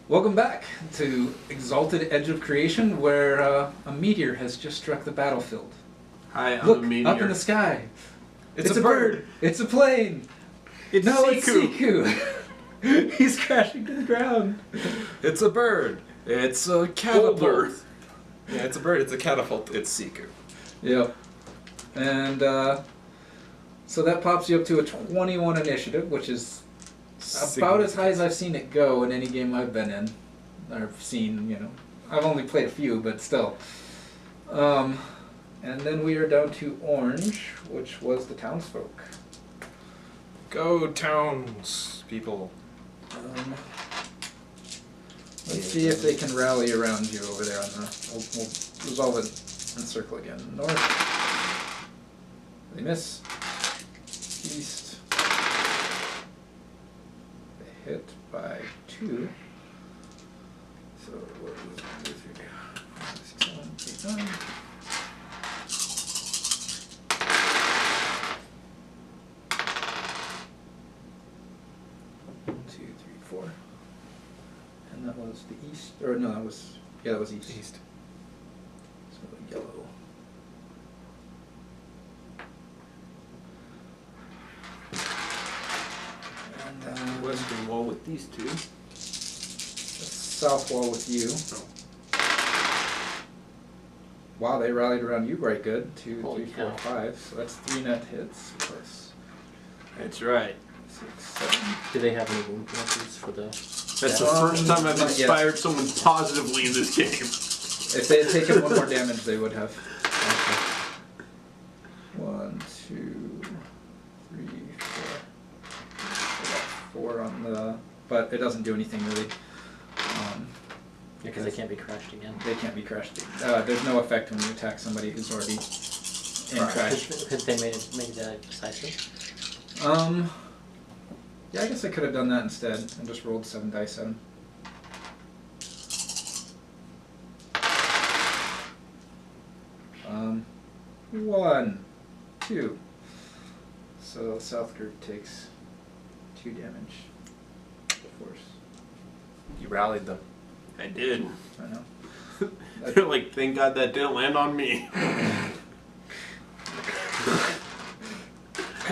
Welcome back to Exalted Edge of Creation, where a meteor has just struck the battlefield. Hi, I'm Look, a meteor. up in the sky. It's a bird. It's a plane. It's It's Siku. Siku. He's crashing to the ground. It's a bird. It's a catapult. bird. Yeah, it's a bird. It's a catapult. It's Siku. Yep. And so that pops you up to a 21 initiative, which is about as high as I've seen it go in any game I've been in. I've seen, I've only played a few, but still. And then we are down to orange, which was the townsfolk. Go towns, people. Let's see if they can rally around you over there on the. We'll resolve it in circle again. North. They miss. East. They hit by 2. So what was 1, 2, 3, 4, 5, 6, 7, 8, 9. And that was the east, or no, that was east. East. So yellow. And Western wall with these two. the south wall with you. Wow, they rallied around you right good. 2, Holy 3, 4, cow. 5. So that's 3 net hits plus That's right. 6, 7. Do they have any wound markers for the... That's the Um, first time I've not yet. inspired someone positively in this game. If they had taken 1 more damage, they would have. 1, 2, 3, 4. So 4 on the, but it doesn't do anything really. Because they can't be crashed again. They can't be crashed. There's no effect when you attack somebody who's already in crash. Could they made that decisive? Yeah, I guess I could have done that instead and just rolled 7 dice at him. Um, 1, 2. So South group takes 2 damage. Force. You rallied them. I did. I know. They're like, thank God that didn't land on me. I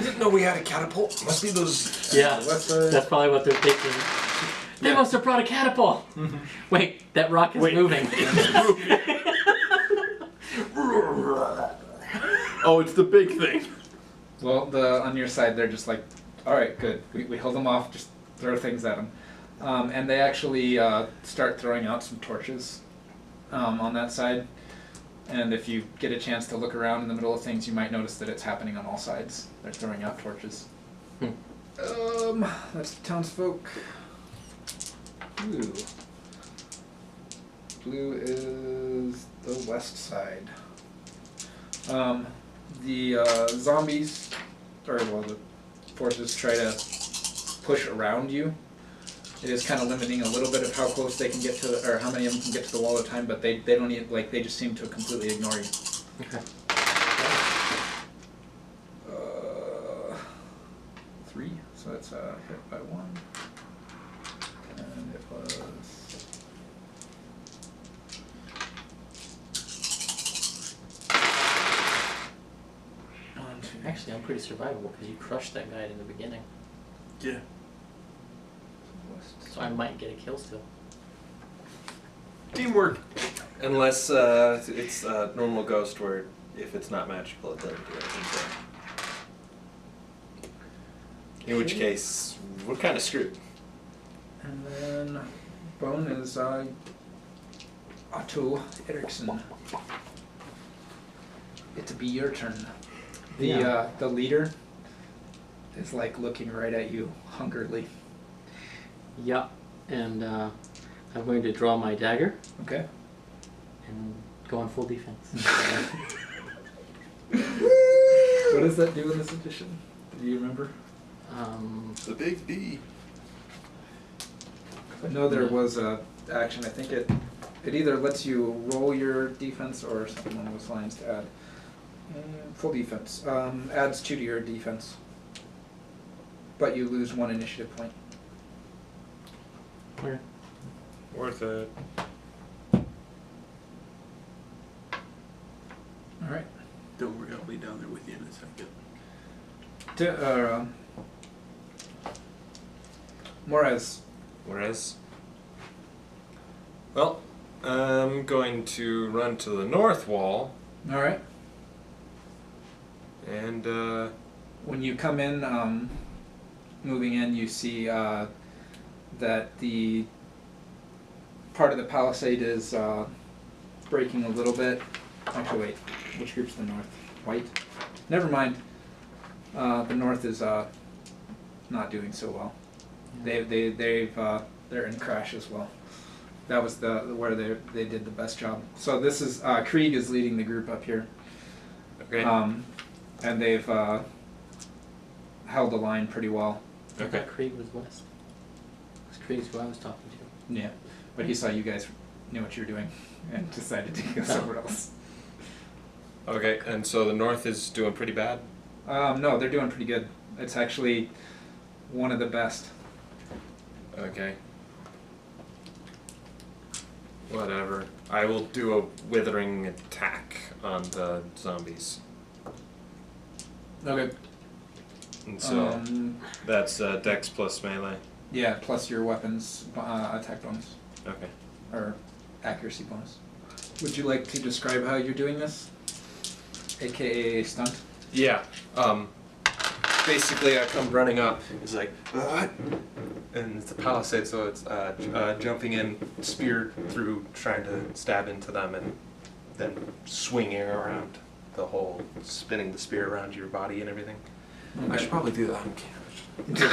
didn't know we had a catapult. Must be those. Yeah, West that's side. probably what they're thinking. They must have brought a catapult! Wait, that rock is moving. Oh, it's the big thing. Well, on your side, they're just like, all right, good. We held them off. Just throw things at them, and they actually start throwing out some torches on that side. And if you get a chance to look around in the middle of things, you might notice that it's happening on all sides. They're throwing out torches. That's the townsfolk. Blue. Blue is the west side. The zombies, or well, the forces try to push around you. It is kind of limiting a little bit of how close they can get to, or how many of them can get to the wall at a time. But they don't need, like, they just seem to completely ignore you. Okay. 3, so that's hit by 1, and it was. Actually, I'm pretty survivable because you crushed that guy in the beginning. Yeah. So I might get a kill still. Teamwork. Unless it's a normal ghost where if it's not magical, it doesn't do anything. In which case, we're kind of screwed. And then Bone is Otto Eriksson. It'll be your turn. The leader is like looking right at you hungrily. Yeah, and I'm going to draw my dagger Okay. and go on full defense. What does that do in this edition? Do you remember? The big B. I know there was a action. I think it either lets you roll your defense or something along those lines to add. Full defense. Adds 2 to your defense. But you lose 1 initiative point. Okay. Worth it. All right. Don't worry, I'll be down there with you in a second. Moraz. Well, I'm going to run to the north wall All right. and When you come in, moving in, you see that the part of the palisade is breaking a little bit. Actually, wait. Which group's the north? White? Never mind. The north is not doing so well. They're in crash as well. That was where they did the best job. So this is Krieg is leading the group up here. okay. And they've held the line pretty well. I Okay. thought Krieg was west. Because Krieg's who I was talking to. Yeah, but he saw you guys knew what you were doing and decided to go somewhere else. Okay, and so the north is doing pretty bad. No, they're doing pretty good. It's actually one of the best. Okay. Whatever. I will do a withering attack on the zombies. Okay. And so that's Dex plus melee. Yeah, plus your weapons attack bonus Okay. or accuracy bonus. Would you like to describe how you're doing this? AKA stunt. Yeah. Basically, I come running up. It's like, what? And it's a palisade, so it's jumping in, spear through, trying to stab into them, and then swinging around the whole, spinning the spear around your body and everything. I should probably do that on camera.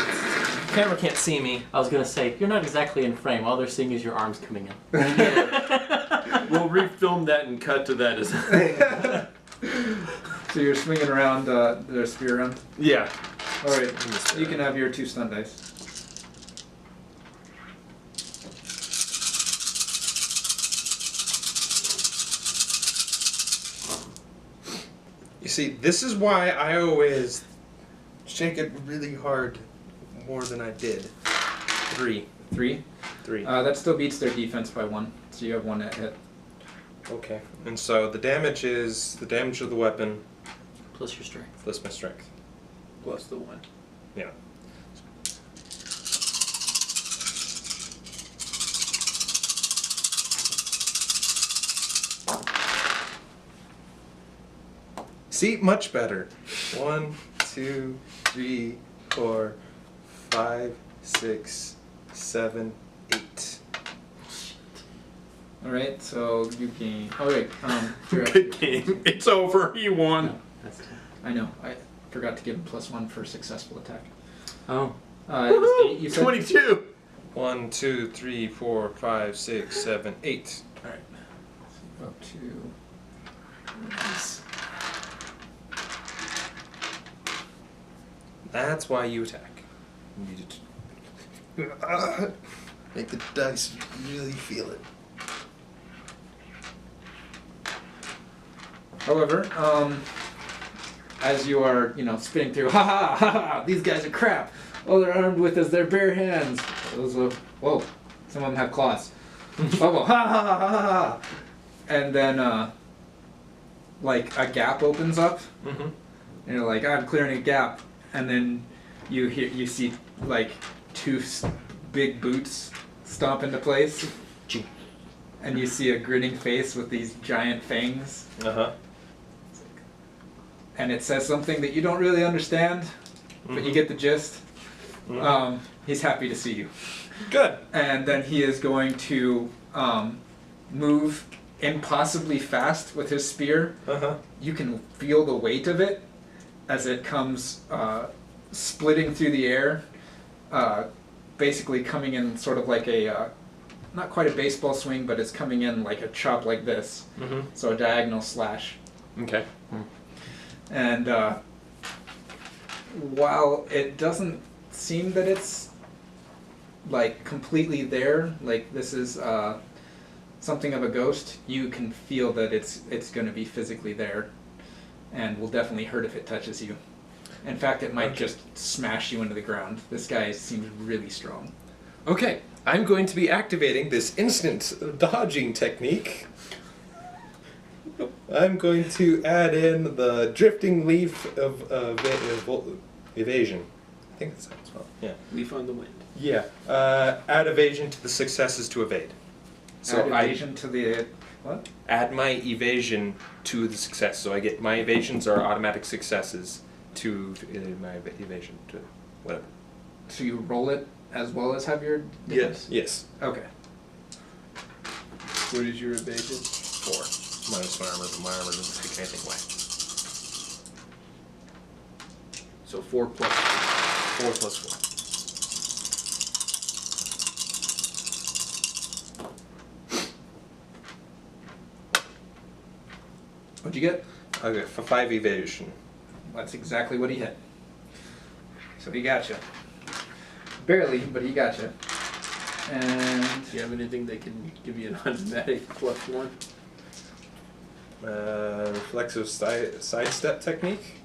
Camera can't see me. I was going to say, you're not exactly in frame. All they're seeing is your arms coming in. We'll refilm that and cut to that as So you're swinging around their spear around. Yeah. All right, you can have your 2 stun dice. You see, this is why I always shake it really hard, more than I did. 3. 3. 3. That still beats their defense by 1, so you have 1 hit. Okay. And so the damage is the damage of the weapon Plus your strength. plus my strength. plus the 1. Yeah. See, much better. 1, 2, 3, 4, 5, 6, 7, 8. All right, so you gain. Oh wait, you're up. Good game. It's over. You won. No, that's 10. I know. I forgot to give him +1 for successful attack. Oh. It was 8, you said? 22. 1, 2, 3, 4, 5, 6, 7, 8. All right. So up to. That's why you attack. You need to make the dice really feel it. However, as you are, spinning through, ha ha ha ha, these guys are crap. All they're armed with is their bare hands. Those are, whoa, some of them have claws. Oh, ha ha ha ha ha. And then, like a gap opens up, Mm-hmm. and you're like, I'm clearing a gap, and then you see like 2 big boots stomp into place, and you see a grinning face with these giant fangs. Uh-huh. And it says something that you don't really understand, but you get the gist. Mhm. He's happy to see you. Good. And then he is going to move impossibly fast with his spear. Uh-huh. You can feel the weight of it as it comes splitting through the air, basically coming in sort of like a, not quite a baseball swing, but it's coming in like a chop like this. Mm-hmm. So a diagonal slash. Okay. And while it doesn't seem that it's like completely there, like this is something of a ghost, you can feel that it's going to be physically there, and will definitely hurt if it touches you. In fact, it might just smash you into the ground. This guy seems really strong. Okay. I'm going to be activating this instant dodging technique. I'm going to add in the drifting leaf of evasion. I think that's how it's spelled. Yeah. Leaf on the wind. Yeah. Add evasion to the successes to evade. So add evasion to the what? Add my evasion to the success. So I get my evasions are automatic successes to my evasion to whatever. So you roll it as well as have your Yes. Yes. Okay. What is your evasion? 4. Minus my armor, but my armor doesn't take anything away. So 4 plus 4 plus 4. What'd you get? Okay, for 5 evasion. That's exactly what he hit. So he got you. Barely, but he got you. And Do you have anything that can give you an automatic +1? Reflexive sidestep technique.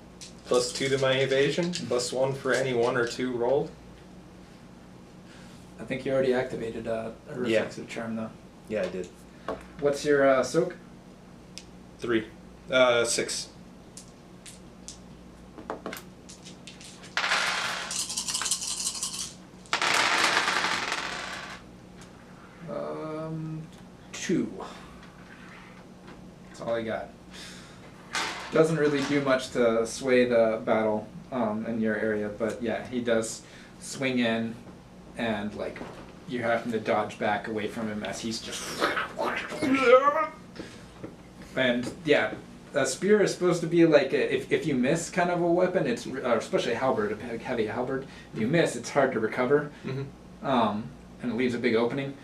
+2 to my evasion. +1 for any 1 or 2 rolled. I think you already activated a reflexive charm though. Yeah, I did. What's your soak? 3. 6. Um, 2. That's all I got. Doesn't really do much to sway the battle in your area, but yeah, he does swing in, and like you're having to dodge back away from him as he's just. And yeah, a spear is supposed to be like if you miss kind of a weapon, it's especially a halberd, a heavy halberd. If you miss, it's hard to recover, and it leaves a big opening.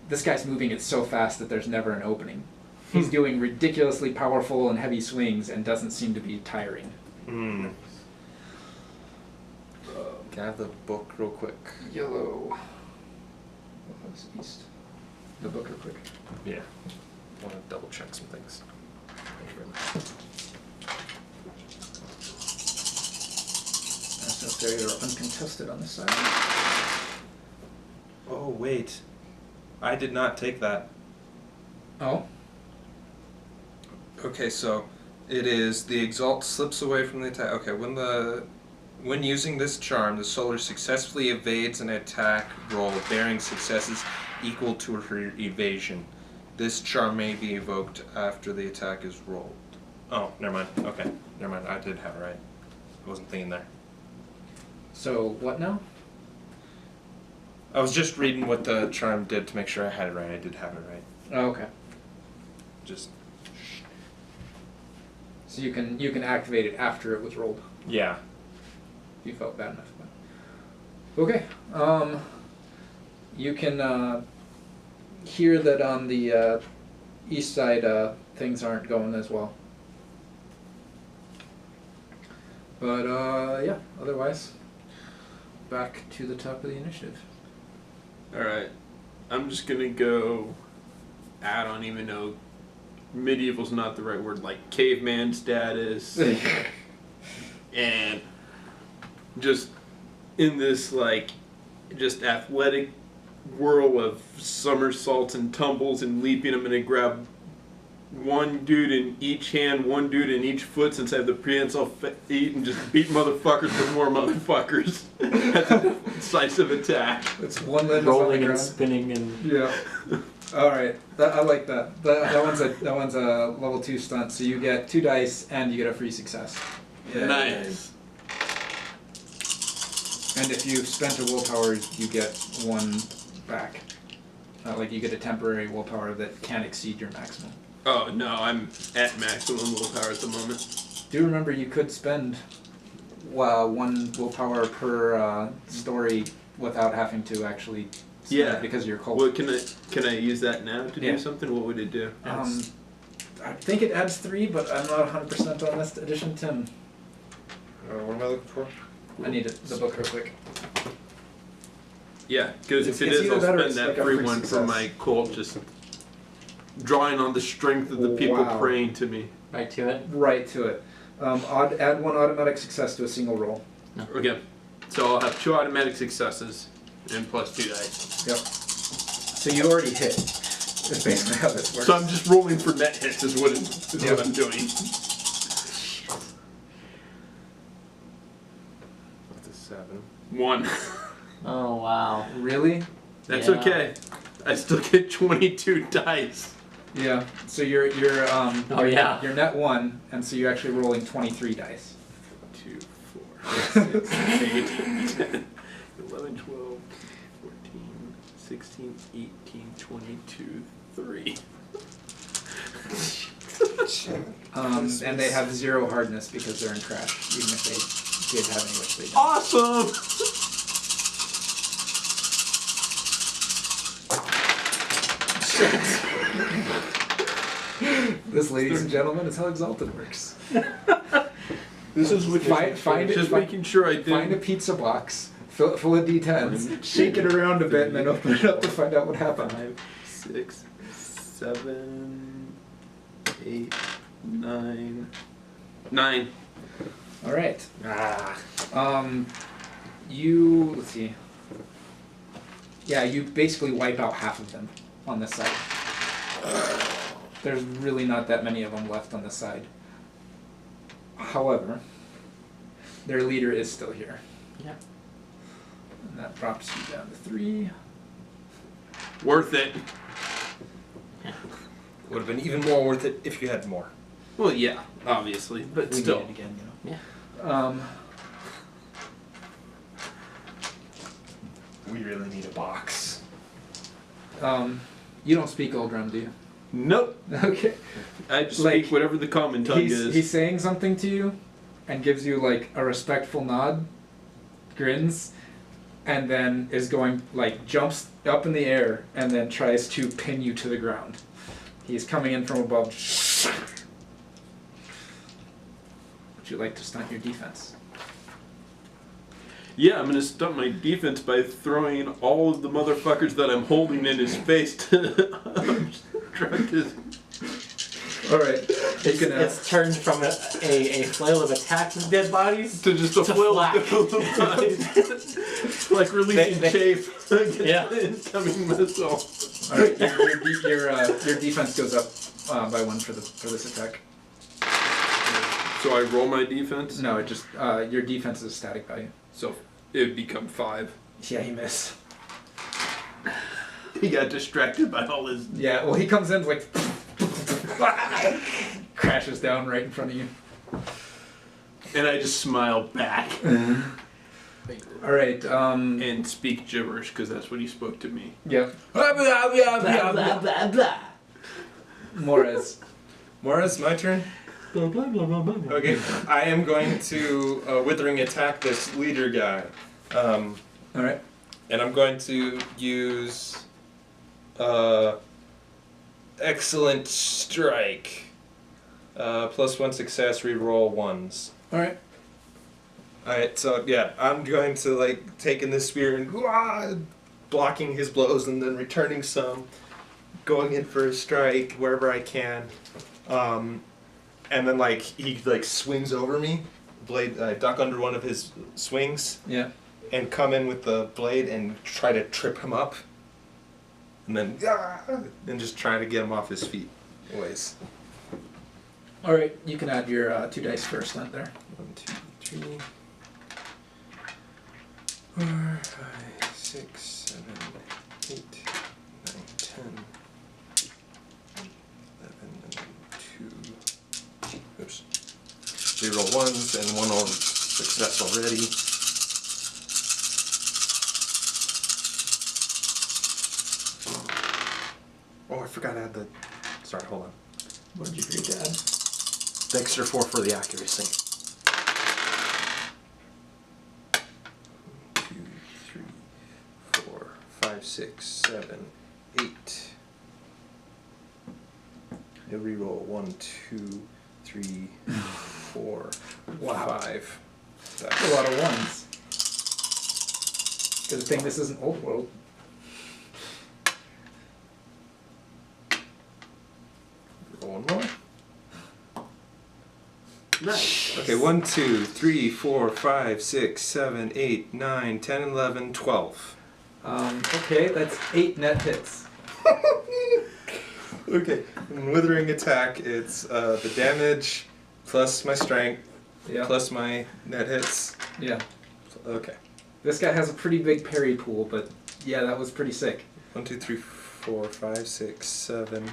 This guy's moving it so fast that there's never an opening. He's doing ridiculously powerful and heavy swings and doesn't seem to be tiring. Can I have the book real quick? Yellow. What was east? The book real quick. Yeah. I want to double check some things. Thank you very much. That's necessary or uncontested on this side. Oh, wait. I did not take that. Oh? Okay, so it is the exalt slips away from the attack. Okay, when using this charm, the solar successfully evades an attack roll bearing successes equal to her evasion. This charm may be evoked after the attack is rolled. Oh, never mind. Okay, never mind. I did have it right. I wasn't thinking there. So what now? I was just reading what the charm did to make sure I had it right. I did have it right. Oh, okay. Just So you can activate it after it was rolled. yeah. If you felt bad enough. But. Okay. You can hear that on the east side things aren't going as well. But yeah, otherwise, back to the top of the initiative. Alright. I'm just gonna go I don't even know medieval's not the right word, like caveman status. And just in this like just athletic whirl of somersaults and tumbles and leaping, I'm gonna grab one dude in each hand, one dude in each foot since I have the prehensile feet, and just beat motherfuckers with more motherfuckers. That's a decisive attack. It's one limb on the Rolling and ground. spinning and Yeah. All right. I like that. That one's a level 2 stunt. So you get 2 dice and you get a free success. Nice. And if you've spent a willpower, you get 1 back. Like you get a temporary willpower that can't exceed your maximum. Oh no, I'm at maximum willpower at the moment. Do remember you could spend 1 willpower per story without having to actually spend it because of your cult. Well, can I use that now to Yeah. do something? What would it do? I think it adds 3, but I'm not 100% on this edition, Tim. What am I looking for? I need the book real quick. Yeah, because if it It's is, either I'll that or spend it's that like a free free one for success. my cult, just drawing on the strength of the people Wow. praying to me. right to it. Right to it. Add 1 automatic success to a single roll. Okay, so I'll have 2 automatic successes and plus 2 dice. Yep. So you already hit. That's basically how this works. So I'm just rolling for net hits is what I'm doing. That's a 7. 1. Oh wow. Really? That's Yeah. okay. I still get 22 dice. Yeah. So you're Oh, yeah. you're net 1, and so you're actually rolling 23 dice. 2, 4, 6, 8, 10, 11, 12, 14, 16, 18, 22, 3. And they have 0 hardness because they're in trash, even if they did have any, which they don't. Awesome! This, ladies and gentlemen, is how Exalted works. This is what Find just it. making sure I Find a did. pizza box, fill it full of D10s, shake it around a bit, and then open it up to find out what happened. 5, 6, 7, 8, 9. 9. All right. Ah. Let's see. Yeah, you basically wipe out half of them on this side. There's really not that many of them left on this side. However, their leader is still here. Yep. And that drops you down to 3. Worth it. Would have been even more worth it if you had more. Well, yeah, obviously, but We still. need it again, you know. Yeah. We really need a box. You don't speak Old Drum, do you? Nope. Okay. I just Like, speak whatever the common tongue is. He's saying something to you, and gives you like a respectful nod, grins, and then is going like jumps up in the air and then tries to pin you to the ground. He's coming in from above. Would you like to stunt your defense? Yeah, I'm gonna stump my defense by throwing all of the motherfuckers that I'm holding in his face to obstruct his. All right. You can. It's turned from a flail of attack with dead bodies To just a to flail flak. like releasing They- chaff against Yeah. the incoming missile. All right. Your defense goes up by 1 for this attack. So I roll my defense. No, it just your defense is a static value. So it would become 5. Yeah, you miss. He got distracted by all his. Yeah, well, he comes in like crashes down right in front of you. And I just smile back All right. and speak gibberish because that's what he spoke to me. Yeah. blah, blah, blah, blah. Morez. Morris, my turn. Blah, blah, blah, blah, blah. Okay, I am going to withering attack this leader guy, All right. and I'm going to use excellent strike. +1 success, reroll 1s. All right. Alright, so yeah, I'm going to like taking this spear and blocking his blows and then returning some, going in for a strike wherever I can. And then like he like swings over me, blade I duck under one of his swings Yeah. and come in with the blade and try to trip him up. And then and just try to get him off his feet. Ways. All right. You can add your 2 dice for a stunt there. 1, 2, 3, 4, 5, 6, 7, 8, 9, 10, 11, and then 2. Oops. 0 1s and 1 success already. Oh, I forgot to add the. Sorry, hold on. What did you agree to add? The extra 4 for the accuracy. 1, 2, 3, 4, 5, 6, 7, 8. I reroll 1, 2, 3, 4, Wow. 5. That's a lot of 1s. Good thing this isn't old world. Roll 1 more. Nice. Okay, 1, 2, 3, 4, 5, 6, 7, 8, 9, 10, 11, 12. Okay, that's 8 net hits. Okay, withering attack. It's the damage plus my strength Yeah. plus my net hits. Yeah. Okay. This guy has a pretty big parry pool, but yeah, that was pretty sick. 1, 2, 3, 4, 5, 6, 7,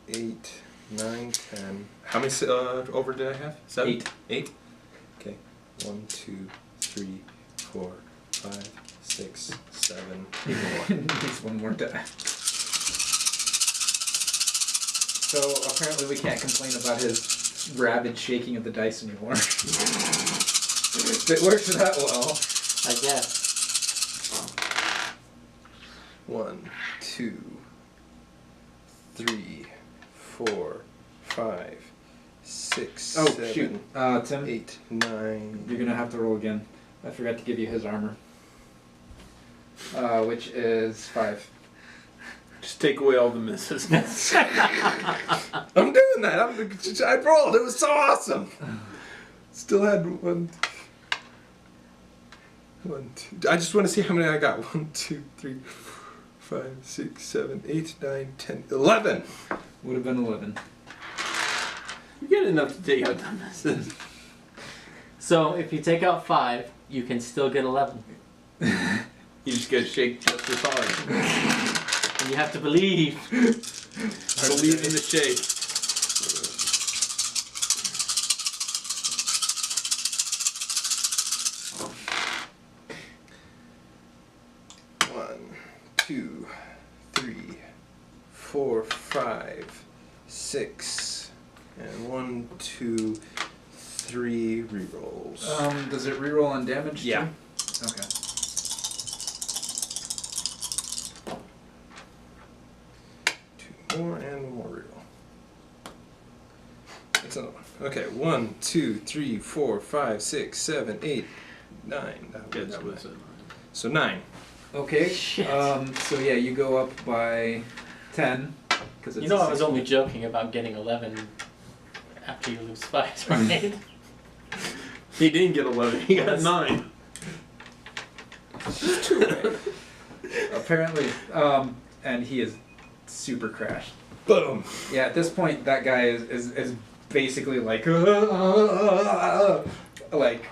8, 9, 10. How many over did I have? 7? 8. 8? Okay. 1, 2, 3, 4, 5, 6, 7, 8 more. Needs one more die. So apparently we can't complain about his rabid shaking of the dice anymore. It worked that well. I guess. 1, 2, 3, 4, 5, 6, Oh 7, shoot, Tim, 8, 9. you're gonna have to roll again. I forgot to give you his armor, which is 5. Just take away all the misses. I'm doing that. I rolled. It was so awesome. Still had 1, 2. I just want to see how many I got. 1, 2, 3, 4, 5, 6, 7, 8, 9, 10, 11. Would have been 11. You get enough to take out the misses. So if you take out 5, you can still get 11. You just gotta shake just as hard. And you have to believe. Believe in the shake. One, 2, 3, 4, 5, 6, and 1, 2, 3 rerolls. Does it reroll on damage? Yeah. Too? Okay. More and one more reroll. That's another one. Okay, 1, 2, 3, 4, 5, 6, 7, 8, 9. That's what's it. So 9. Okay. Shit. So yeah, you go up by 10 because You know I was only joking about getting 11 after you lose 5, right? He didn't get 11. He got 9. apparently, and he is super crashed. Boom. Yeah, at this point, that guy is basically like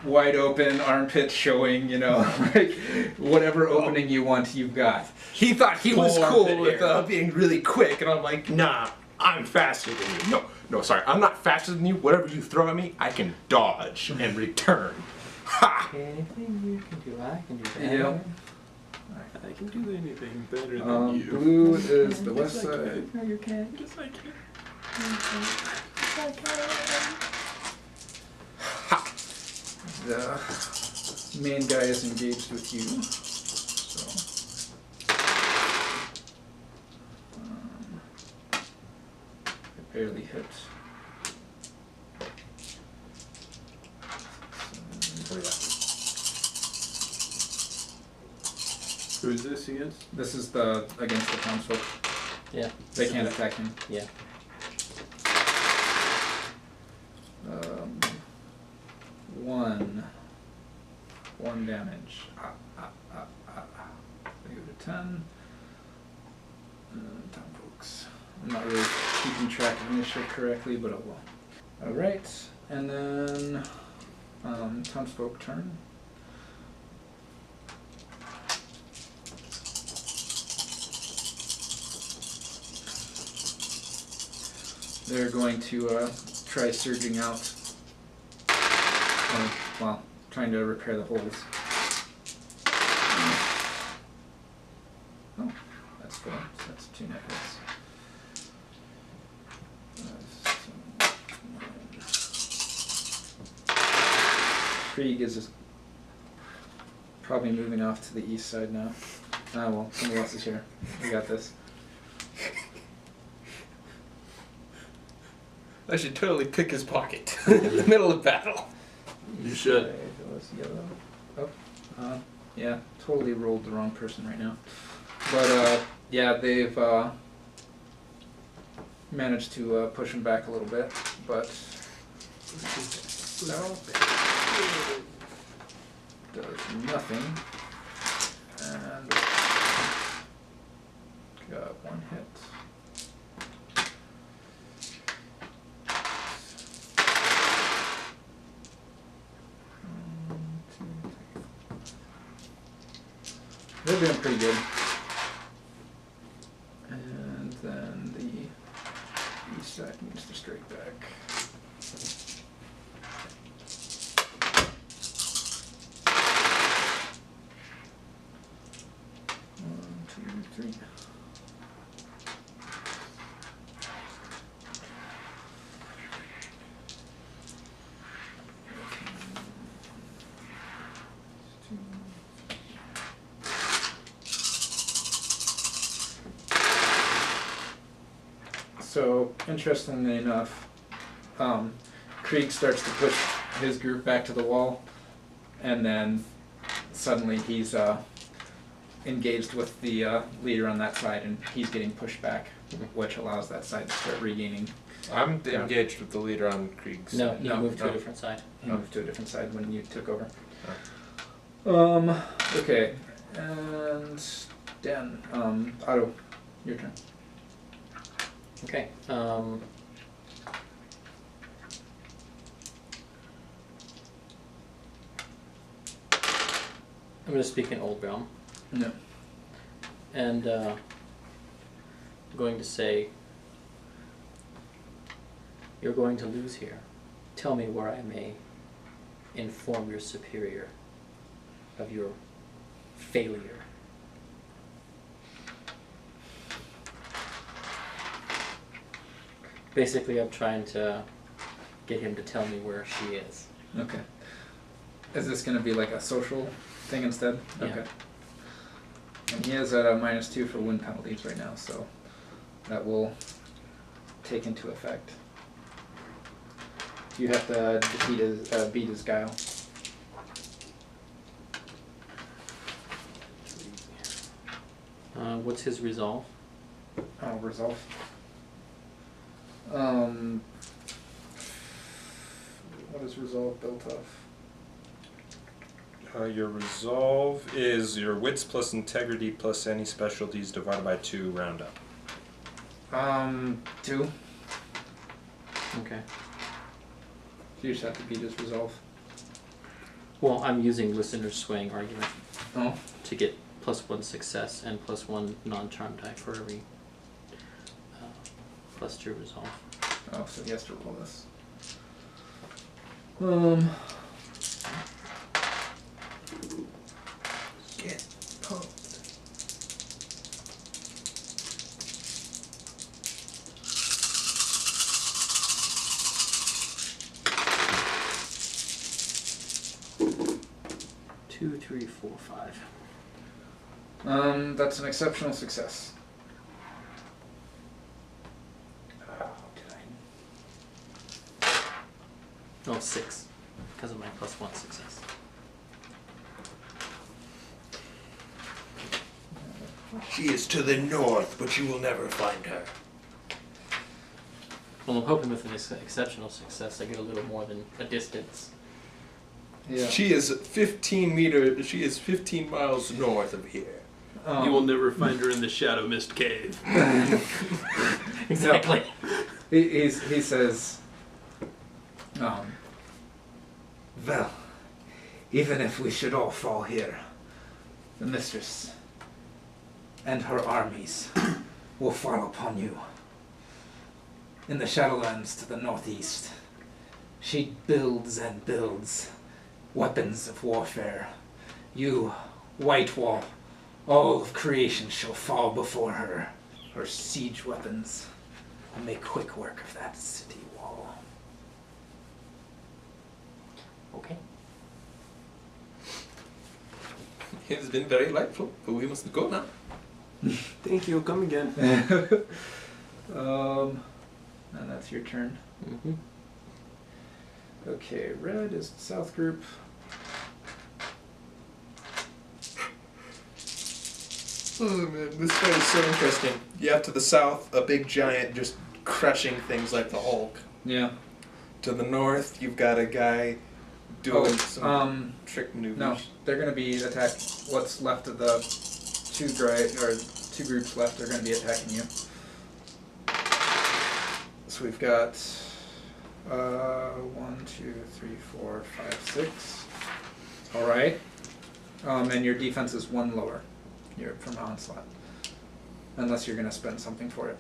wide open, armpits showing, you know, like whatever opening you want, you've got. He thought he was Full cool armpit with hair. being really quick, and I'm like, nah, I'm faster than you. No, sorry, I'm not faster than you. Whatever you throw at me, I can dodge and return. Ha! Anything you can do, I can do that. Yep. I can do anything better than you. Blue is the west side. No, you can't. Just like you. The main guy is engaged with you. So. It barely hit. Oh, yeah. Who is this against? This is the against the townsfolk. Yeah. They can't attack him. Yeah. One damage. They go to 10. Town folks. I'm not really keeping track of initiative correctly, but I will. Alright, and then townsfolk turn. They're going to try surging out. Well, trying to repair the holes. Oh, that's 4. So that's 2 net hits. Krieg is probably moving off to the east side now. Ah well, somebody else is here. We got this. I should totally pick his pocket in the middle of battle. You should. It was yellow. Oh, yeah, totally rolled the wrong person right now. But yeah, they've managed to push him back a little bit, but so does nothing. And Got one hit. They're doing pretty good. And then the east side needs to straight back. One, two, three. So, interestingly enough, Krieg starts to push his group back to the wall, and then suddenly he's engaged with the leader on that side, and he's getting pushed back, which allows that side to start regaining. I'm engaged with the leader on Krieg's. No, you No, moved to no. a different side. He moved to a different side when you took over. Oh. Okay, and Dan, Otto, your turn. Okay. I'm going to speak in Old Realm, No. and I'm going to say, you're going to lose here. Tell me where I may inform your superior of your failure. Basically, I'm trying to get him to tell me where she is. Okay. Is this going to be like a social thing instead? Yeah. Okay. And he is at a -2 for win penalties right now, so that will take into effect. You have to defeat his, beat his guile. What's his resolve? Oh, resolve. What is resolve built of? Your resolve is your wits plus integrity plus any specialties divided by 2 round up. 2. Okay. So you just have to beat his resolve. Well, I'm using listener's swaying argument Oh. to get +1 success and +1 non-charm die for every +2 resolve. Oh, so he has to roll this. Get poked. Two, 3, 4, 5. That's an exceptional success. No, 6, because of my +1 success. She is to the north, but you will never find her. Well, I'm hoping with an exceptional success, I get a little more than a distance. Yeah. She is 15 miles north of here. You will never find her in the Shadow Mist Cave. Exactly. He says, well, even if we should all fall here, the mistress and her armies will fall upon you. In the Shadowlands to the northeast, she builds and builds weapons of warfare. You, White Wall, all of creation shall fall before her. Her siege weapons will make quick work of that city wall. Okay. It has been very delightful, but we must go now. Thank you. Come again. And that's your turn. Mm-hmm. Okay, red is the south group. Oh man, this fight is so interesting. You have to the south a big giant just crushing things like the Hulk. Yeah. To the north, you've got a guy doing some trick maneuvers. No, they're going to be attack what's left of the two 2 groups left are going to be attacking you. So we've got 1, 2, 3, 4, 5, 6. All right. And your defense is 1 lower. You're from onslaught, unless you're going to spend something for it.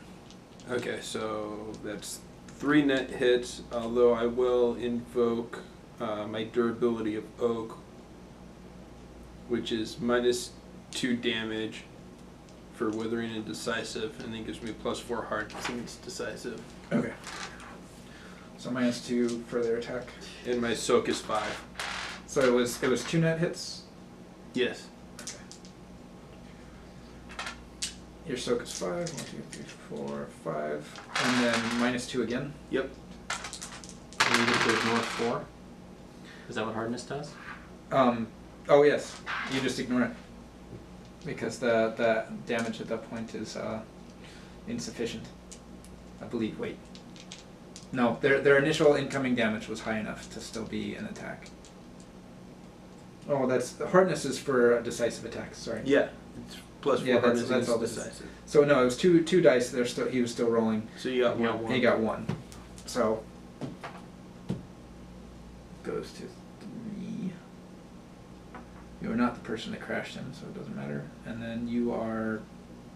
Okay, so that's 3 net hits. Although I will invoke my durability of oak, which is -2 damage for withering and decisive, and then gives me +4 hard against decisive. Okay. So -2 for their attack. And my soak is 5. So it was 2 net hits. Yes. Okay. Your soak is 5. 1, 2, 3, 4, 5, and then -2 again. Yep. And you get to ignore 4. Is that what hardness does? Oh yes, you just ignore it because the damage at that point is insufficient. I believe. Wait. No, their initial incoming damage was high enough to still be an attack. Oh, that's hardness is for decisive attacks. Sorry. Yeah. It's +4 Yeah, hardness that's all against this is. decisive. So no, it was two dice. He was still rolling. So you got Yeah, 1. He got 1. So goes to 3. You are not the person that crashed him, so it doesn't matter. And then you are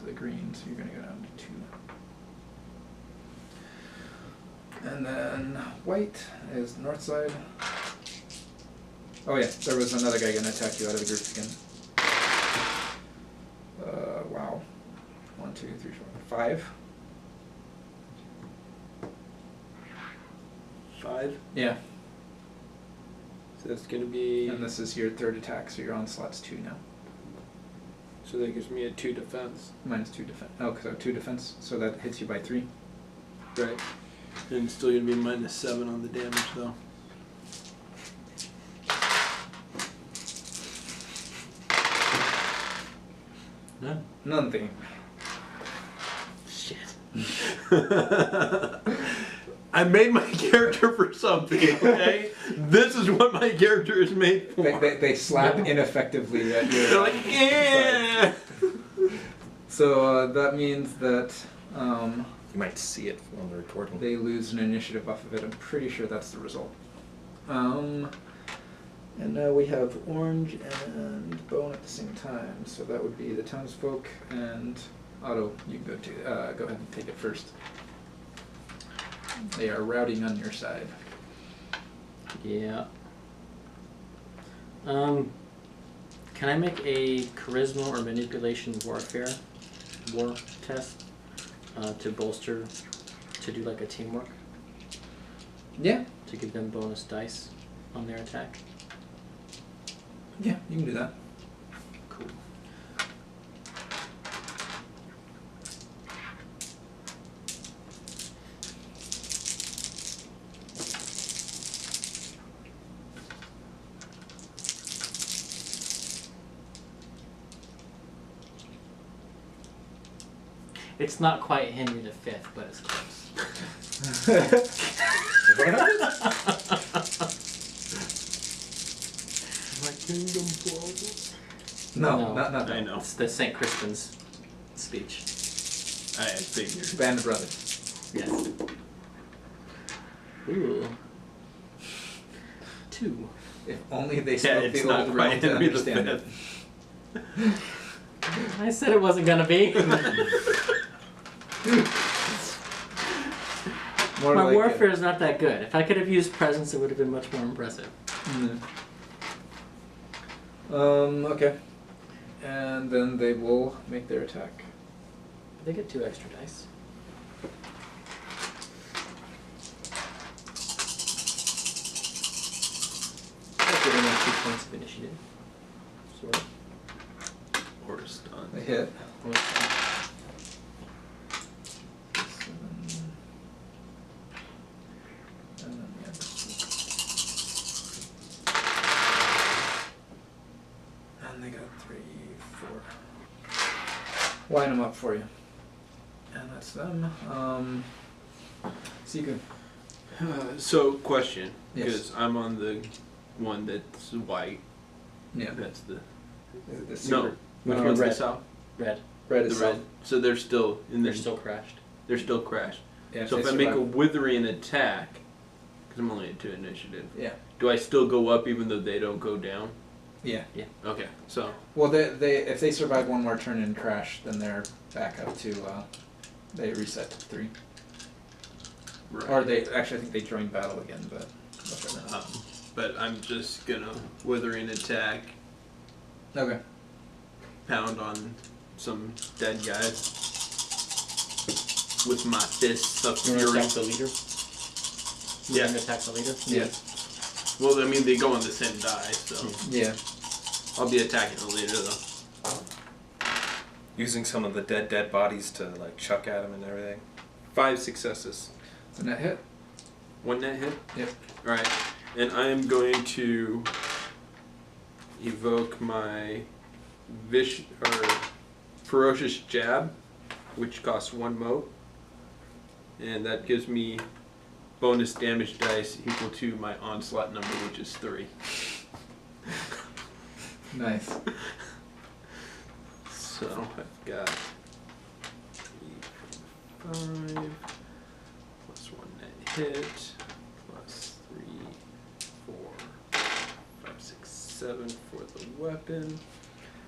the green, so you're going to go down to 2. And then white is the north side. Oh yeah, there was another guy going to attack you out of the group again. Wow. 1, 2, 3, 4, 5. 5. Yeah. So that's going to be... And this is your 3rd attack, so your onslaught's 2 now. So that gives me a 2 defense. -2 defense. Oh, so 2 defense. So that hits you by 3. Right. And it's still going to be -7 on the damage, though. No. Nothing. Shit. I made my character for something, okay? This is what my character is made for. They slap ineffectively at your. They're like, yeah! So that means that You might see it on the recording. they lose an initiative off of it. I'm pretty sure that's the result. And now we have orange and bone at the same time. So that would be the townsfolk and Otto. You go to go ahead and take it first. They are routing on your side. Yeah. Can I make a charisma or manipulation war test to bolster, to do like a teamwork, Yeah. to give them bonus dice on their attack? Yeah, you can do that. Cool. It's not quite Henry V, but it's close. My kingdom falls. No, not that. I know. It's the St. Crispin's speech. I figured. Band of Brothers. Yes. Ooh. 2. If only they Yeah, spoke it's the not old quite realm to Henry understand it. V. I said it wasn't gonna be. More My like warfare is not that good. If I could have used presence, it would have been much more impressive. Okay. And then they will make their attack. They get 2 extra dice. I'll give them 2 points of initiative. Sort of. Or stun. They hit. Or- 7. And then the other 2. And they got 3, 4. Line them up for you. And that's them. Seeker. So, question. Yes. Because I'm on the one that's white. Yeah. That's the... The No. super. Which No, one's red. the south? Red. Red The is red. So they're still in They're the. still crashed. They're still crashed. Yeah, So if they I make a survive. withering attack, because I'm only at 2 initiative, Yeah. do I still go up even though they don't go down? Yeah. Okay, so Well, they if they survive one more turn and crash, then they're back up to they reset to 3. right. Or they actually I think they join battle again, but whatever. But I'm just gonna withering attack, Okay. pound on some dead guys with my fists of You want to fury. attack the leader? Yeah. You want to attack the leader? Yeah. Well, I mean they go on the same die, so Yeah. I'll be attacking the leader though. Using some of the dead bodies to like chuck at him and everything. 5 successes. It's a net hit. 1 net hit. Yep. All right, and I am going to evoke my ferocious jab, which costs 1 mote, and that gives me bonus damage dice equal to my onslaught number, which is 3. Nice. So I've got 3, 5 plus 1 net hit plus 3, 4, 5, 6, 7 for the weapon.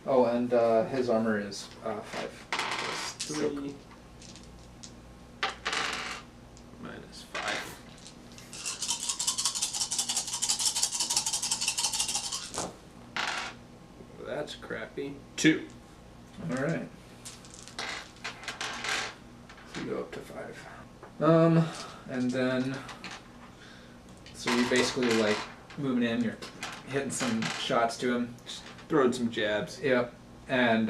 Oh, and his armor is 5. Plus 3 minus 5. Well, that's crappy. 2. All right. So you go up to 5. And then so you're basically like moving in. You're hitting some shots to him. Throwing some jabs. Yep. And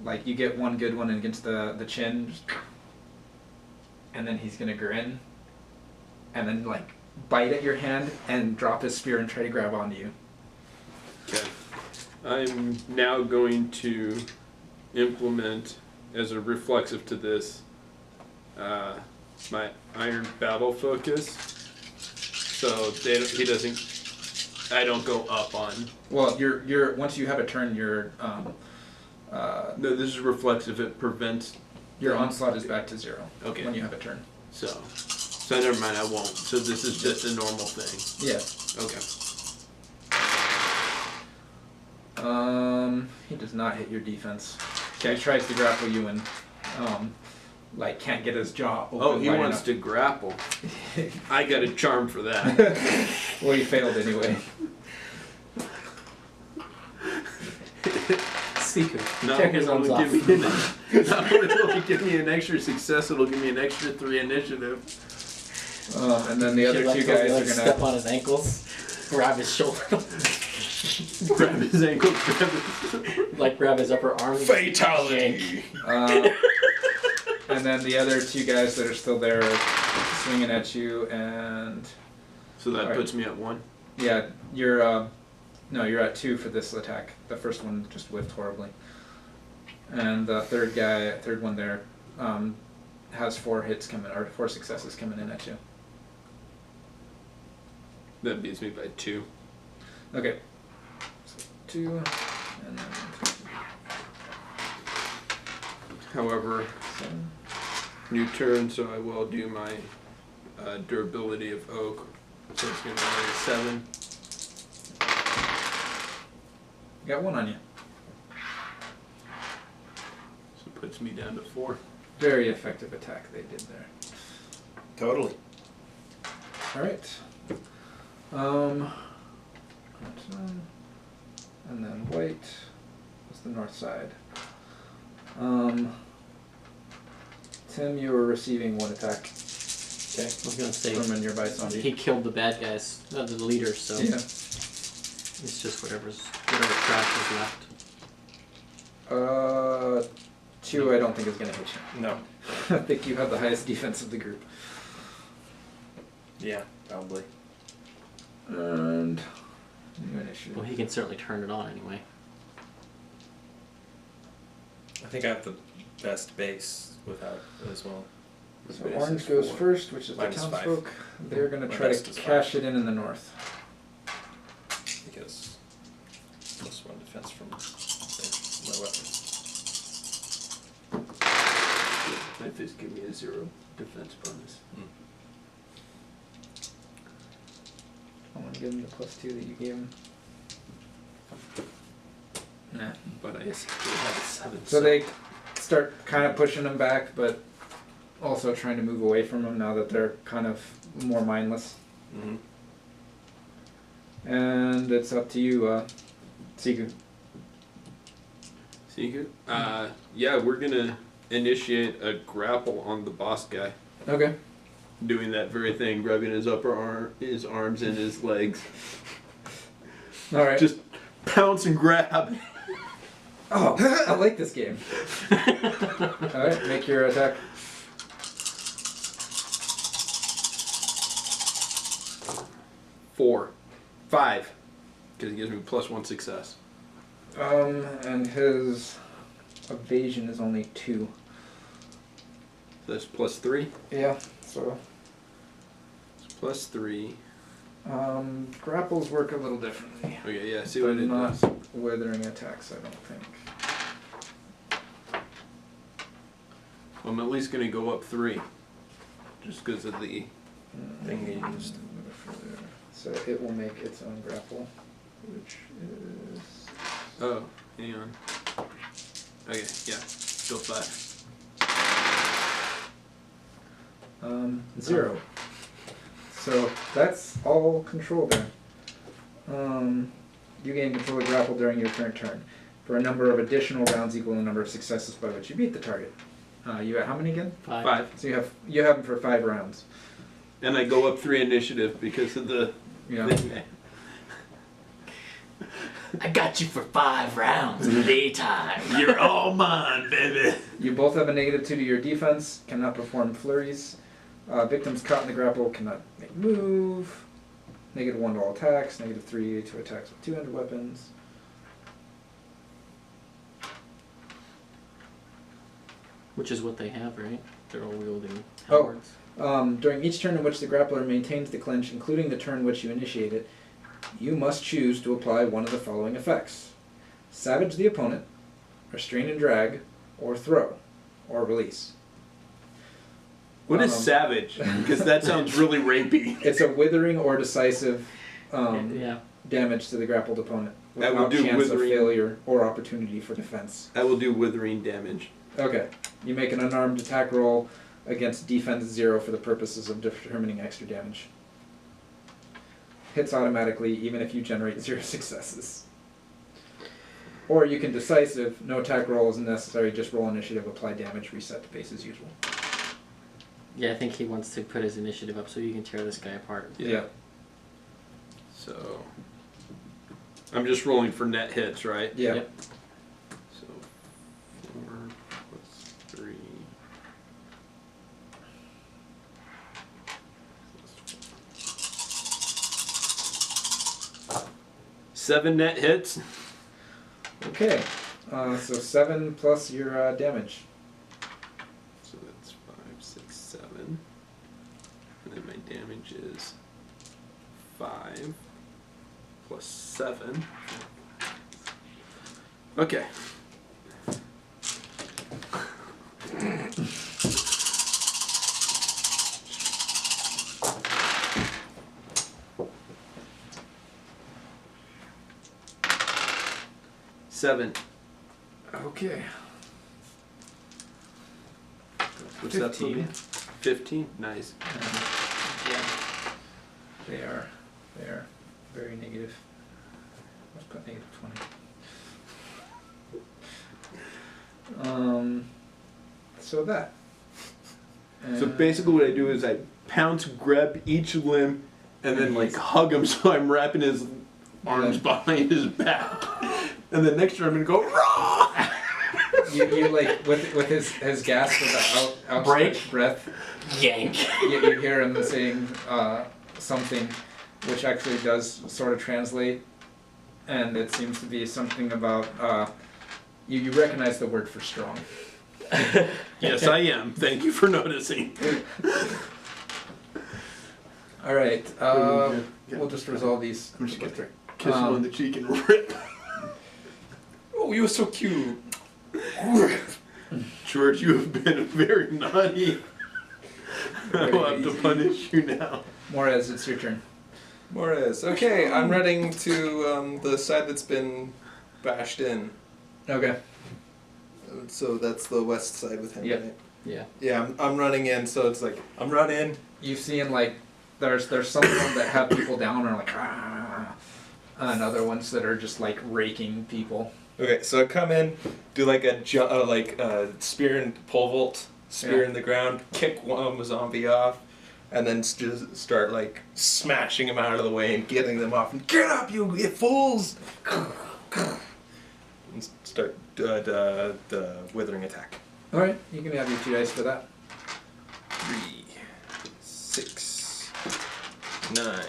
like you get one good one against the chin, and then he's gonna grin, and then like bite at your hand and drop his spear and try to grab onto you. Okay. I'm now going to implement, as a reflexive to this, my iron battle focus. So he doesn't. I don't go up on. Well, you're once you have a turn, your No, this is reflexive. It prevents. your onslaught is back to 0. Okay. When you have a turn. So never mind. I won't. So this is just a normal thing. Yeah. Okay. He does not hit your defense. He tries to grapple you and like can't get his jaw open. Oh, he wide wants enough. to grapple. I got a charm for that. Well, he failed anyway. Secret. Not Check only his will arms it off. give me not only will it give me an extra success, it'll give me an extra 3 initiative. And then the other Should let two go, guys like, are step gonna. on his ankles, grab his shoulder, Grab his ankle, grab his... like grab his upper arm. Fatality! And then the other 2 guys that are still there are swinging at you, and So that Alright. puts me at 1. yeah, you're no, you're at 2 for this attack. The first one just whiffed horribly, and the third one there, has 4 hits coming or 4 successes coming in at you. That beats me by 2. Okay, so 2, and then However, 7. new turn, so I will do my durability of oak. So it's going to be 7. You got 1 on you. So it puts me down to 4. Very effective attack they did there. Totally. All right. And then white was the north side. Tim, you were receiving 1 attack Okay. I was gonna say from a nearby zombie. he killed the bad guys, the leaders. So Yeah. it's just whatever trash is left. 2 I don't think is gonna hit you. No. I think you have the highest defense of the group. Yeah, probably. And new initiative. Well, he can certainly turn it on anyway. I think I have the best base without it as well. So Base orange is goes 4. first, which is Minus the 5. townsfolk. They're gonna My try best to is 5. cash it in the north. Because +1 defense from my weapon. just give me a 0 defense bonus. I want to give him the +2 that you gave him. Nah. But I still have a 7. So they start kind of pushing him back, but also trying to move away from him now that they're kind of more mindless. Mm-hmm. And it's up to you, Siku. Siku? Yeah, we're gonna initiate a grapple on the boss guy. Okay. Doing that very thing, grabbing his his arms and his legs. All right. Just pounce and grab. Oh, I like this game. All right, make your attack. Four. 5. Because he gives me +1 success. And his evasion is only 2. So that's +3. Yeah. So. It's +3. Grapples work a little differently. Okay, yeah, see But what it not does. withering attacks, I don't think. Well, I'm at least going to go up 3. Just because of the Thing you used. So it will make its own grapple, which is... Oh, hang on. Okay, yeah, still 5. 0. So that's all control there. You gain control of grapple during your current turn for a number of additional rounds equal to the number of successes by which you beat the target. You at how many again? 5. So you have them for 5 rounds. And I go up 3 initiative because of the Yeah. thing. I got you for 5 rounds in the daytime. You're all mine, baby. You both have a -2 to your defense. Cannot perform flurries. Victims caught in the grapple cannot make move. -1 to all attacks. -3 to attacks with 200 weapons. Which is what they have, right? They're all wielding Oh. halberds. During each turn in which the grappler maintains the clinch, including the turn which you initiate it, you must choose to apply one of the following effects. Savage the opponent, restrain and drag, or throw, or release. What is savage? Because that sounds really rapey. It's a withering or decisive Yeah. damage to the grappled opponent I will without do chance withering. of failure or opportunity for defense. I will do withering damage. Okay. You make an unarmed attack roll against defense 0 for the purposes of determining extra damage. Hits automatically even if you generate 0 successes. Or you can decisive, no attack roll is necessary, just roll initiative, apply damage, reset to base as usual. Yeah, I think he wants to put his initiative up so you can tear this guy apart. Yeah. So I'm just rolling for net hits, right? Yeah. Yep. So 4 plus 3. 7 net hits. Okay. So 7 plus your damage. So that's 5, 6, 7. And then my damage is 5 plus 7. Okay. Seven. Okay. What's that for me? 15? Nice. Yeah. They are very negative. Let's put -20. So that. So basically what I do is I pounce, grab each limb, and then like hug him so I'm wrapping his arms behind his back. And then next turn I'm gonna go raw. you like with his gasp of the outstretched breath. Yank. You hear him saying something, which actually does sort of translate, and it seems to be something about you recognize the word for strong. Yes, I am. Thank you for noticing. All right, we'll just resolve these. I'm just gonna kiss him on the cheek and rip. Oh, you're so cute. George, you have been very naughty. I will have to punish you now. Morez, it's your turn. Morez. Okay, I'm running to the side that's been bashed in. Okay. So that's the west side with him, Yep. right? Yeah. Yeah, I'm running in, so it's like, I'm running. You've seen like there's some of them that have people down and are like and other ones that are just like raking people. Okay, so I come in, do like a spear and pole vault, spear Yeah. in the ground, kick one zombie off, and then just start like smashing them out of the way and getting them off. And get up, you fools! And start the withering attack. All right, you can have your 2 dice for that. 3, 6, 9,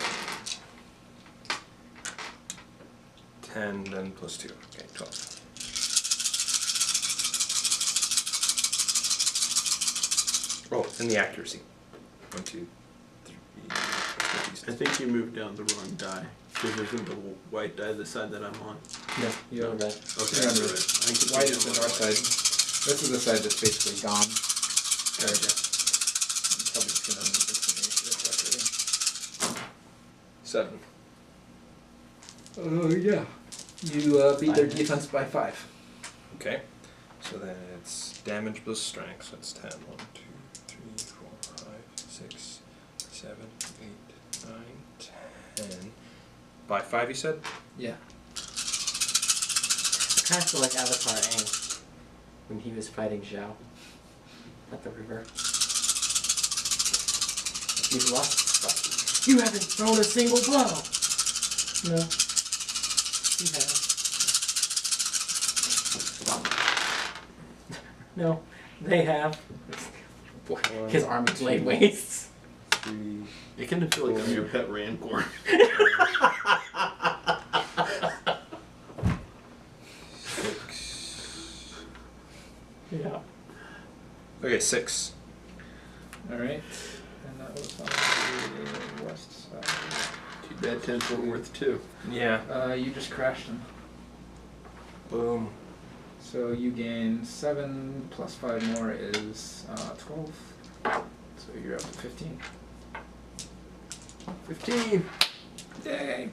10, then plus 2. Okay, 12. Oh, and the accuracy. 1, 2, 3. I think you moved down the wrong die. Because there's a little white die this side that I'm on. No, Yeah. you're right. Okay, You're on you're the- right. I can White see is the on north white. side. This is the side that's basically gone. Gotcha. I'm probably just gonna move this to me. 7. Oh yeah. You beat their defense by 5. Okay. So then it's damage plus strength. So it's 10. 1, 2, 3, 4, 5, 6, 7, 8, 9, 10. By 5, you said? Yeah. I kind of feel like Avatar Aang when he was fighting Zhao at the river. He's lost. Like, you haven't thrown a single blow. No. You have. No, they have. His army blade wastes. 3. I kind of feel like I'm your pet Rancor. 6. Yeah. Okay, 6. All right. And that was on the west side. Too bad 10's weren't worth 2. Yeah. You just crashed them. Boom. So you gain 7 plus 5 more is 12. So you're up to 15. 15! Yay!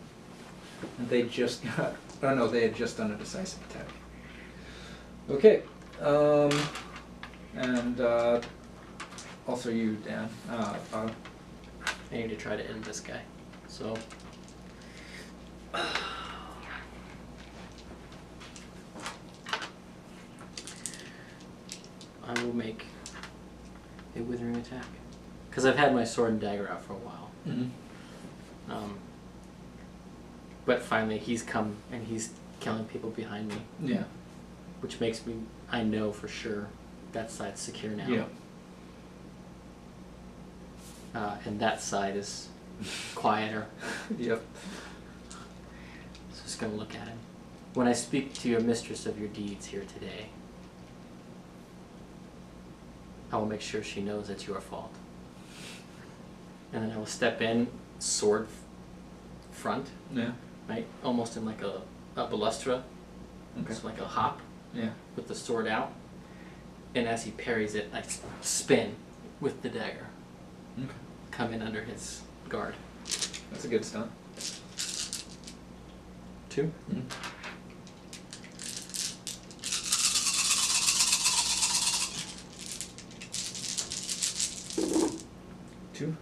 And they just got. Oh no, they had just done a decisive attack. Okay. And also you, Dan. I need to try to end this guy. So. I will make a withering attack. Because I've had my sword and dagger out for a while. Mm-hmm. But finally he's come and he's killing people behind me. Yeah. Which makes me, I know for sure that side's secure now. Yeah. And that side is quieter. Yep. So just gonna look at him. When I speak to your mistress of your deeds here today, I will make sure she knows it's your fault. And then I will step in, sword front, Yeah. right? Almost in like a balustra. Okay. So like a hop Yeah. with the sword out. And as he parries it, I spin with the dagger. Okay. Come in under his guard. That's a good stunt. 2. Mm-hmm. Two.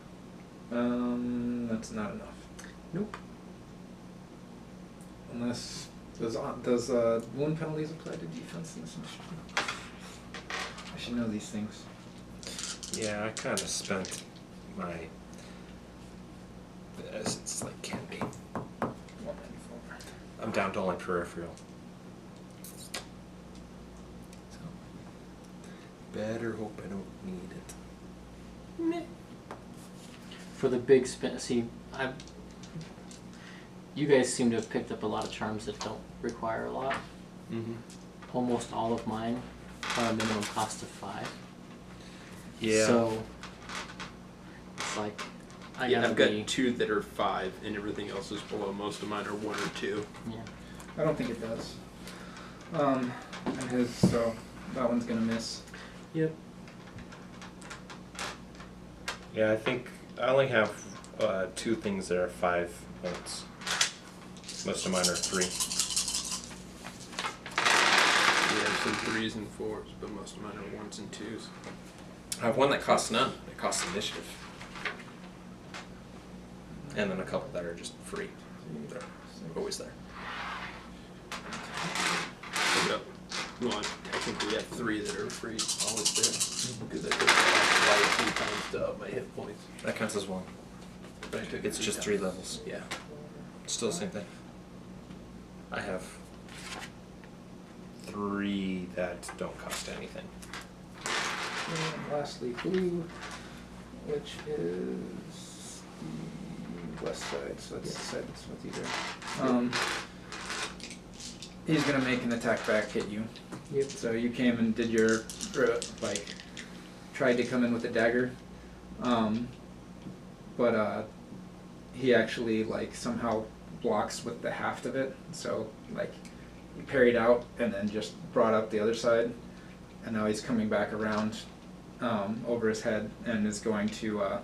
That's not enough. Nope. Unless does wound penalties apply to defense in this initiative? I should know these things. Yeah, I kind of spent my best. It's like candy. 194. I'm down to only peripheral. So, better hope I don't need it. For the big spin, see, you guys seem to have picked up a lot of charms that don't require a lot. Mm-hmm. Almost all of mine are a minimum cost of 5. Yeah. So it's like I gotta I've got be, 2 that are 5, and everything else is below. Most of mine are 1 or 2. yeah. I don't think it does. And his so that one's gonna miss. Yep. Yeah, I think I only have 2 things that are 5 points. Most of mine are 3. We have some 3s and 4s, but most of mine are 1s and 2s. I have one that costs none. It costs initiative. And then a couple that are just free. They're always there. Yep. Well, I think we have 3 that are free always there. Because I took life 3 times to up my hit points. That counts as 1. But I took it It's 3 just times. 3 levels. Yeah. Still the same thing. I have 3 that don't cost anything. And lastly, blue, which is the west side, so that's the side that's with you there. He's gonna make an attack back, hit you. Yep. So you came and did your, tried to come in with a dagger, but he actually somehow blocks with the haft of it. So he parried out and then just brought up the other side, and now he's coming back around over his head and is going to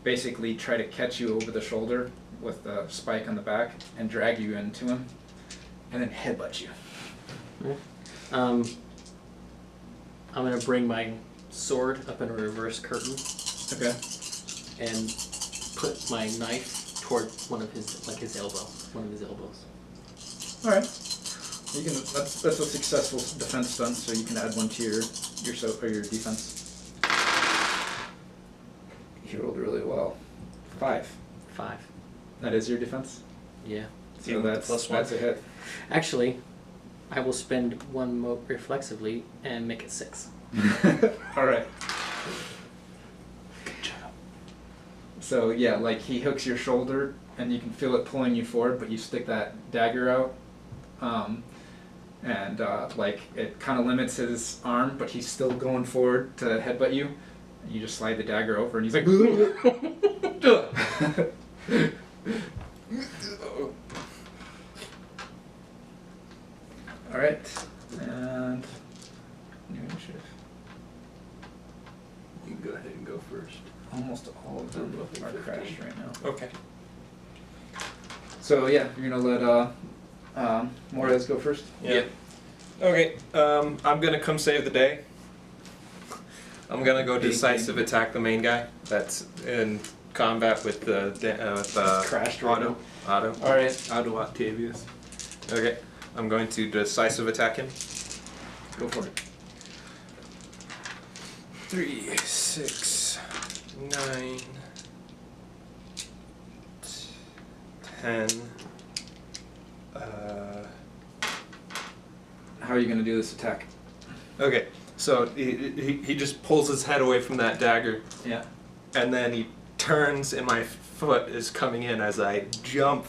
basically try to catch you over the shoulder with the spike on the back and drag you into him, and then headbutt you. I'm gonna bring my sword up in a reverse curtain Okay. and put my knife toward one of his elbows. All right. You can. That's a successful defense stun, so you can add 1 to your defense. He rolled really well. 5. 5. That is your defense. Yeah. So Even with the that's +1. that's a hit. Actually, I will spend 1 mo reflexively and make it 6. All right. So yeah, he hooks your shoulder, and you can feel it pulling you forward, but you stick that dagger out, and it kind of limits his arm, but he's still going forward to headbutt you. And you just slide the dagger over, and he's like, all right, and new initiative. You can go ahead and go first. Almost all of them are crashed right now. Okay. So yeah, you're gonna let Morez go first. Yeah. Okay, I'm gonna come save the day. I'm gonna go decisive attack the main guy that's in combat with the Crashed right Auto. Otto. All right, Otto Octavius. Okay, I'm going to decisive attack him. go for it. 3, 6, 9, 10. How are you gonna do this attack? Okay, so he just pulls his head away from that dagger, Yeah. and then he turns, and my foot is coming in as I jump,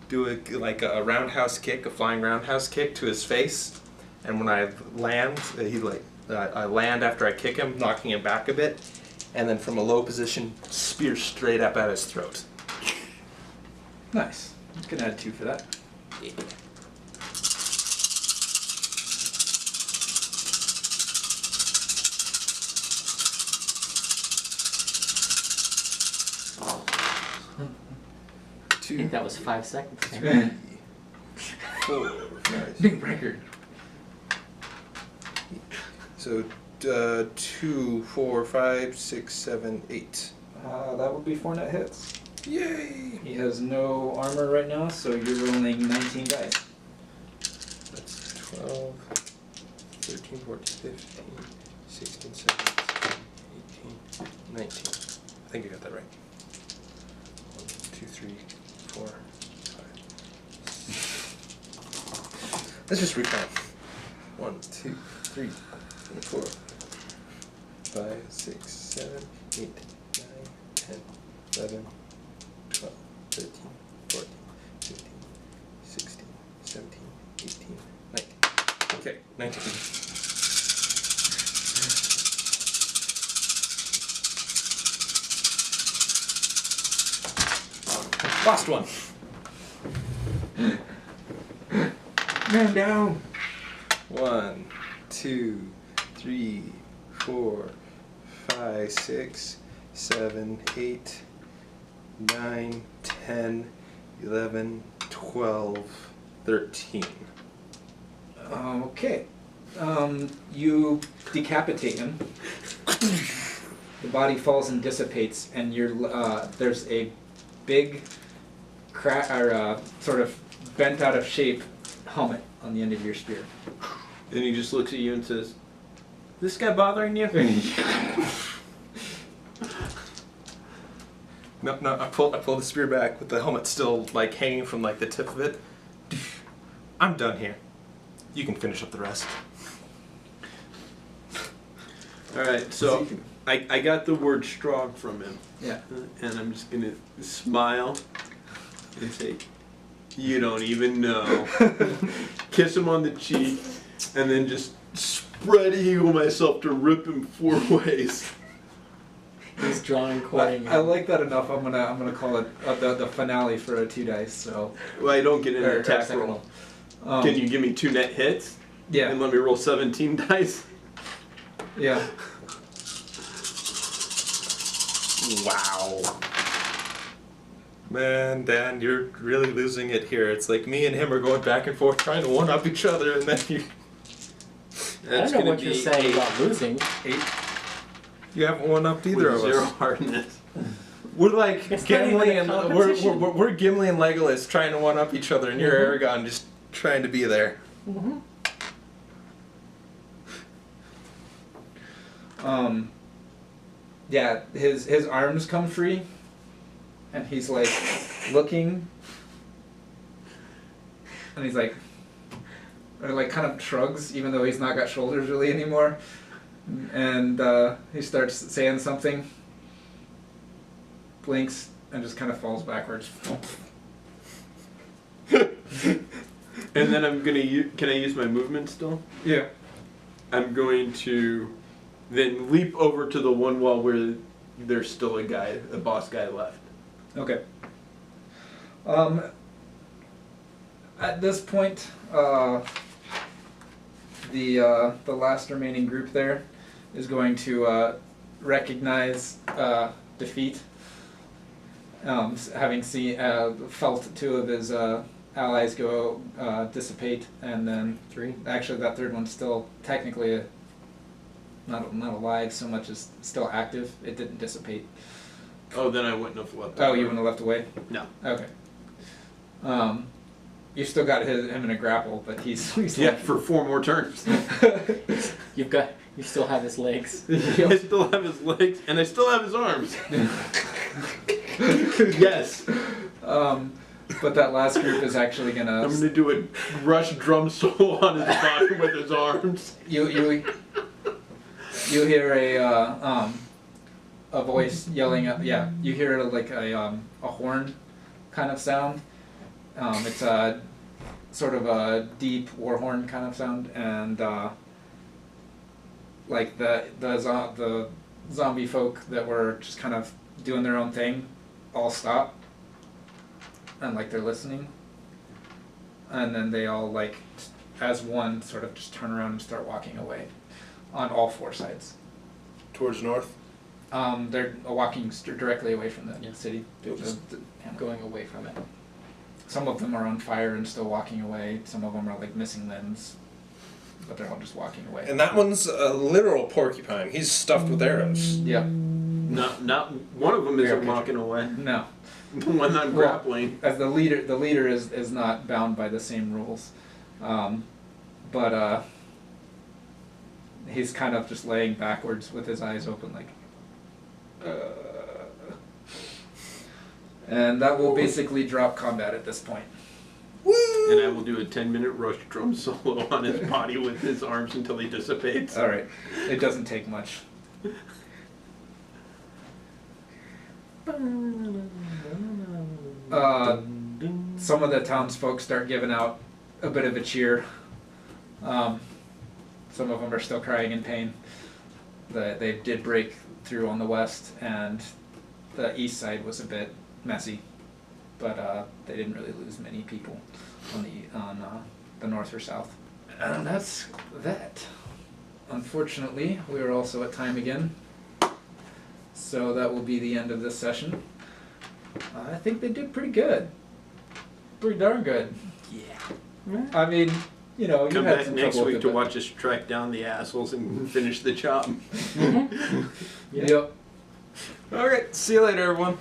do a roundhouse kick, a flying roundhouse kick to his face, and when I land, I land after I kick him, knocking him back a bit, and then from a low position, spear straight up at his throat. Nice. You can add 2 for that. I think that was 5 seconds. 4, 5, Big record. so 2, 4, 5, 6, 7, 8. That would be 4 net hits. Yay! He has no armor right now, so you're rolling 19 dice. That's 12, 13, 14, 15, 16, 17, 18, 19. I think you got that right. 1, 2, 3, 4, 5. Let's just recount. 1, 2, 3, 4, 5, 6, 7, 8, 9, 10, 11, 12, 13, 14, 15, 16, 17, 18, 19. Okay, 19. Last one. Man down. 1, 2, 3, 4, 5, 6, 7, 8, 9, 10, 11, 12, 13. Okay. You decapitate him. The body falls and dissipates, and there's a big sort of bent out of shape helmet on the end of your spear. Then he just looks at you and says, "This guy bothering you?" No, I pull the spear back with the helmet still like hanging from like the tip of it. I'm done here. You can finish up the rest. All right, so I got the word strong from him. Yeah. And I'm just going to smile and say, "You don't even know." Kiss him on the cheek, and then just spread eagle myself to rip him 4 ways. He's drawing, quartering. I like that enough. I'm gonna call it the finale for a 2 dice. So Well, I don't get an or attack second roll. roll. Can you give me 2 net hits? Yeah. And let me roll 17 dice? Yeah. Wow. Man, Dan, you're really losing it here. It's like me and him are going back and forth trying to one-up each other, and then you I don't know gonna what you're be saying about losing. 8. you haven't one-upped either with of 0 us. hardness. We're like It's not Gimli even and a we're competition. Gimli and Legolas trying to one-up each other, and you're Aragorn just trying to be there. Yeah, his arms come free, and he's like looking, and he's like, or like kind of shrugs, even though he's not got shoulders really anymore, and he starts saying something, blinks, and just kind of falls backwards. And then I'm gonna can I use my movement still? Yeah. I'm going to then leap over to the one wall where there's still a boss guy left. Okay. At this point, the last remaining group there is going to recognize defeat, having felt 2 of his allies go dissipate, and then 3. actually that third one's still technically not alive so much as still active. It didn't dissipate. Oh, then I wouldn't have left. Oh, you wouldn't have left away? No. Okay. You still got him in a grapple, but he's Yeah, for 4 more turns. You still have his legs. I still have his legs, and I still have his arms. Yes. But that last group is actually gonna. I'm gonna do a rush drum solo on his body with his arms. You hear a voice yelling up. Yeah, you hear like a horn kind of sound. It's a sort of a deep war horn kind of sound, and like the zombie folk that were just kind of doing their own thing all stop, and like they're listening, and then they all like as one sort of just turn around and start walking away on all 4 sides. Towards north. They're walking directly away from the Yeah. city. Just going away from it. Some of them are on fire and still walking away. Some of them are like missing limbs, but they're all just walking away. And that one's a literal porcupine. He's stuffed with arrows. Yeah. Not one of them isn't walking away. No. The one I'm Well, grappling. As the leader is not bound by the same rules, but he's kind of just laying backwards with his eyes open, like. And that will basically drop combat at this point. And I will do a 10-minute rush drum solo on his body with his arms until he dissipates. All right, it doesn't take much. Some of the townsfolk start giving out a bit of a cheer. Some of them are still crying in pain. They did break through on the west, and the east side was a bit messy, but they didn't really lose many people on the north or south. And that's that. unfortunately, we are also at time again. So that will be the end of this session. I think they did pretty good. Pretty darn good. Yeah. I mean, you know, you Come had back some next trouble week with to it, but- watch us track down the assholes and finish the job. Yep. All right. See you later, everyone.